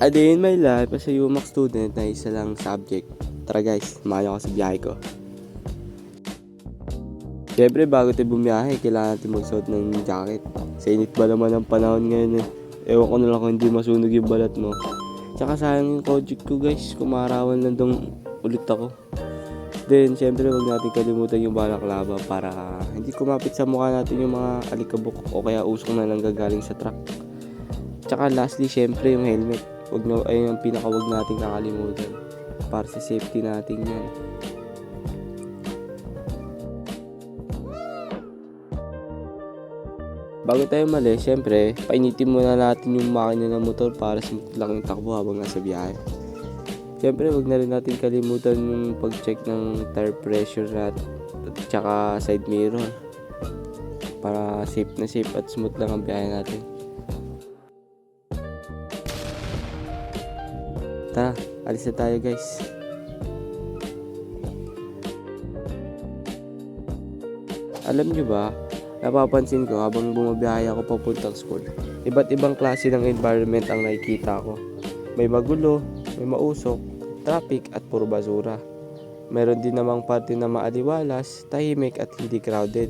A day in my life as a UMAC student na isa lang subject. Tara guys, samahan ako sa biyahe ko. Siyempre bago tayo bumiyahe, kailangan natin magsuot ng jacket. Sa init ba naman ang panahon ngayon eh. Ewan ko na lang kung hindi masunog yung balat mo. Tsaka sayang yung project ko guys, kumarawan lang dong ulit ako. Then siyempre wag natin kalimutan yung balaklava para hindi kumapit sa mukha natin yung mga alikabok o kaya usok na lang gagaling sa truck. Tsaka lastly siyempre yung helmet. Ayun ang pinakawag natin kakalimutan para sa safety natin yan. Bago tayo umalis, syempre, painitin muna natin yung makina ng motor para smooth lang yung takbo habang nasa biyahe. Syempre, wag na rin natin kalimutan yung pag-check ng tire pressure at tsaka side mirror para safe na safe at smooth lang ang biyahe natin. Tara, alis na tayo guys. Alam nyo ba, napapansin ko habang bumabiyahe ako papuntang school, iba't ibang klase ng environment ang nakikita ko. May magulo, may mausok, traffic at puro basura. Meron din namang parte na maaliwalas, tahimik at hindi crowded.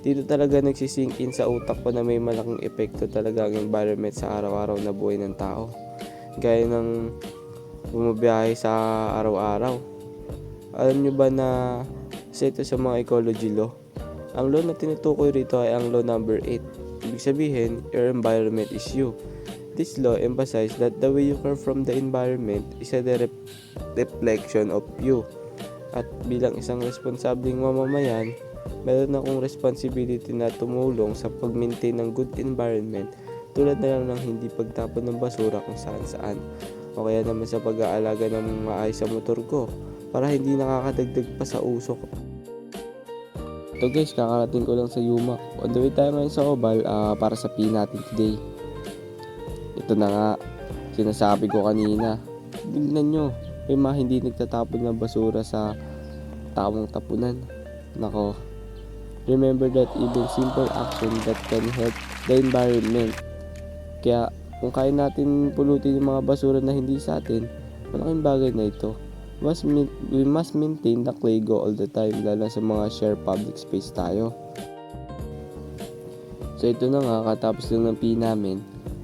Dito talaga nagsisink in sa utak ko na may malaking epekto talaga ang environment sa araw-araw na buhay ng tao. Gaya ng bumabiyahe sa araw-araw. Alam nyo ba na isa ito sa mga ecology law? Ang law na tinutukoy rito ay ang law number 8. Ibig sabihin, your environment is you. This law emphasizes that the way you care from the environment is a direct reflection of you. At bilang isang responsabling mamamayan, meron akong responsibility na tumulong sa pag-maintain ng good environment tulad na lang ng hindi pagtapon ng basura kung saan-saan o kaya naman sa pag-aalaga ng maayos sa motor ko para hindi nakakadagdag pa sa usok. Ito guys, kakarating ko lang sa UMAC. On the way tayo ngayon sa Oval para sa P natin today. Ito na nga, sinasabi ko kanina. Tingnan nyo, may mga hindi nagtatapon ng basura sa tamang tapunan. Nako, remember that even simple action that can help the environment. Kaya kung kaya natin pulutin yung mga basura na hindi sa atin, malaking bagay na ito. We must maintain the Clego all the time, lalo sa mga share public space tayo. So ito na nga, katapos lang ng P namin,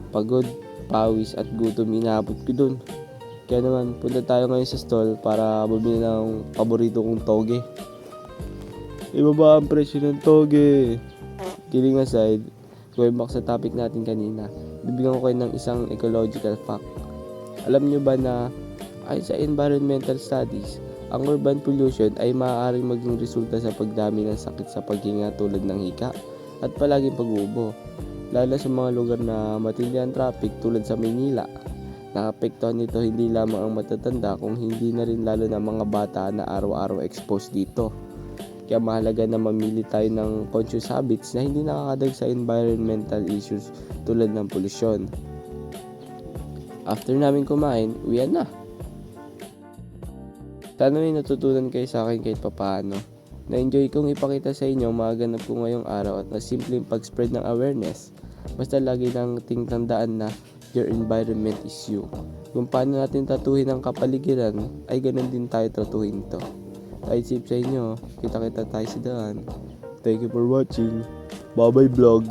pagod, pawis at gutom inaabot ko dun. Kaya naman, punta tayo ngayon sa stall para bumili ng paborito kong toge. Ibaba ang presyo ng toge. Kidding aside, going back sa topic natin kanina, bibigyan ko kayo ng isang ecological fact. Alam nyo ba na ayon sa environmental studies, ang urban pollution ay maaaring maging resulta sa pagdami ng sakit sa paghinga tulad ng hika at palaging pag-ubo, lalo sa mga lugar na matindi ang traffic tulad sa Maynila. Nakapektuhan nito hindi lamang ang matatanda kung hindi na rin lalo na mga bata na araw-araw exposed dito. Kaya mahalaga na mamili tayo ng conscious habits na hindi nakakadag sa environmental issues tulad ng polusyon. After namin kumain, uwian na. Sana may natutunan kayo sa akin kahit papaano. Na-enjoy kong ipakita sa inyo ang mga ganap ko ngayong araw at na simpleng pag-spread ng awareness. Basta lagi lang tingtandaan na your environment is you. Kung paano natin tatuhin ang kapaligiran, ay ganun din tayo tatuhin to. Kahit safe sa inyo, kita-kita tayo sa daan. Thank you for watching. Bye-bye vlog.